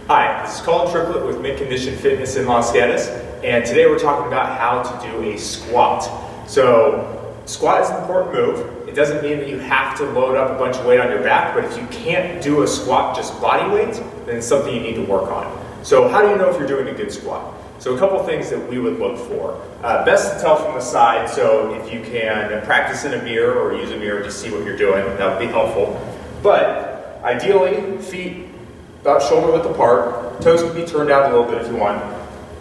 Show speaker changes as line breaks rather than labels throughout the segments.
Hi, this is Colin Triplett with Mint Condition Fitness in Los Gatos, and today we're talking about how to do a squat. So, squat is an important move. It doesn't mean that you have to load up a bunch of weight on your back, but if you can't do a squat just body weight, then it's something you need to work on. So how do you know if you're doing a good squat? So a couple things that we would look for. Best to tell from the side, so if you can practice in a mirror or use a mirror to see what you're doing, that would be helpful. But ideally, feet about shoulder width apart, toes can be turned down a little bit if you want.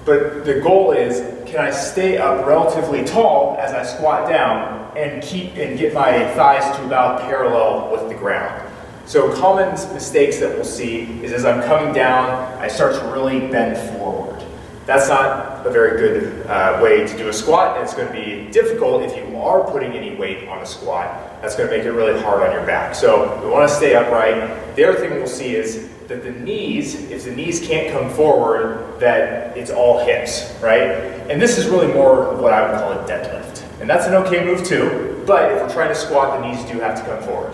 But the goal is, can I stay up relatively tall as I squat down and get my thighs to about parallel with the ground? So common mistakes that we'll see is as I'm coming down, I start to really bend forward. That's not a very good way to do a squat, and it's going to be difficult if you are putting any weight on a squat. That's going to make it really hard on your back. So we want to stay upright. The other thing we'll see is that the knees, if the knees can't come forward, that it's all hips, right? And this is really more of what I would call a deadlift. And that's an okay move too, but if we're trying to squat, the knees do have to come forward.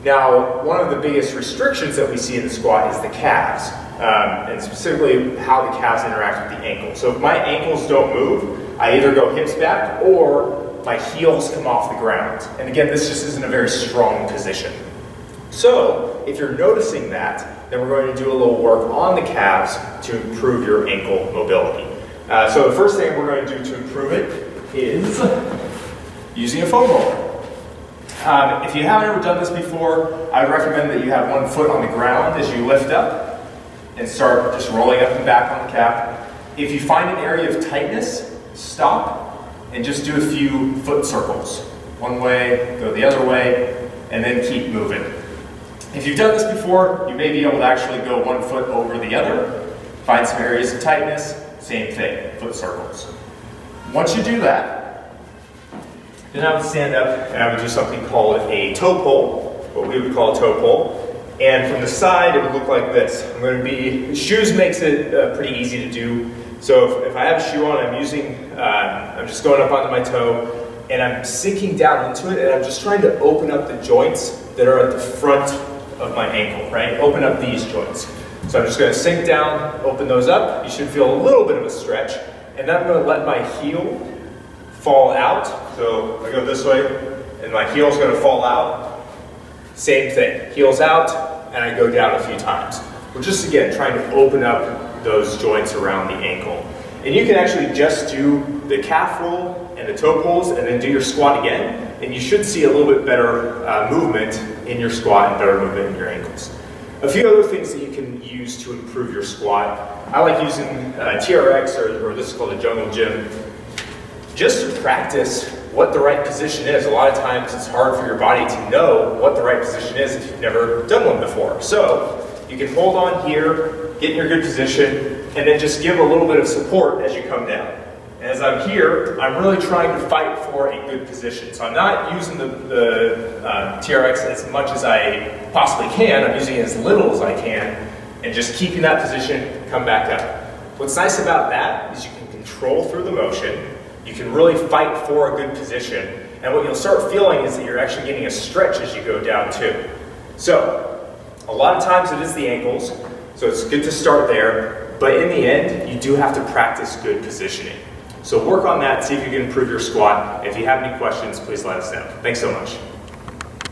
Now, one of the biggest restrictions that we see in the squat is the calves, and specifically how the calves interact with the ankle. So if my ankles don't move, I either go hips back or my heels come off the ground. And again, this just isn't a very strong position. So if you're noticing that, then we're going to do a little work on the calves to improve your ankle mobility. So the first thing we're going to do to improve it is using a foam roller. If you haven't ever done this before, I would recommend that you have one foot on the ground as you lift up and start just rolling up and back on the calf. If you find an area of tightness, stop and just do a few foot circles. One way, go the other way, and then keep moving. If you've done this before, you may be able to actually go one foot over the other, find some areas of tightness, same thing, foot circles. Once you do that, then I would stand up and I would do something called a toe pull, what we would call a toe pull. And from the side, it would look like this. Shoes makes it pretty easy to do. So if I have a shoe on, I'm just going up onto my toe and I'm sinking down into it and I'm just trying to open up the joints that are at the front of my ankle, right? Open up these joints. So I'm just going to sink down, open those up. You should feel a little bit of a stretch. And then I'm going to let my heel fall out. So I go this way, and my heel's going to fall out. Same thing, heels out, and I go down a few times. We're just, again, trying to open up those joints around the ankle. And you can actually just do the calf roll and the toe pulls, and then do your squat again, and you should see a little bit better movement in your squat and better movement in your ankles. A few other things that you can use to improve your squat. I like using TRX, or this is called a jungle gym, just to practice what the right position is. A lot of times it's hard for your body to know what the right position is if you've never done one before. So you can hold on here, get in your good position, and then just give a little bit of support as you come down. And as I'm here, I'm really trying to fight for a good position. So I'm not using the TRX as much as I possibly can. I'm using it as little as I can, and just keeping that position, come back up. What's nice about that is you can control through the motion. You can really fight for a good position, and what you'll start feeling is that you're actually getting a stretch as you go down too. So, a lot of times it is the ankles, so it's good to start there, but in the end, you do have to practice good positioning. So work on that, see if you can improve your squat. If you have any questions, please let us know. Thanks so much.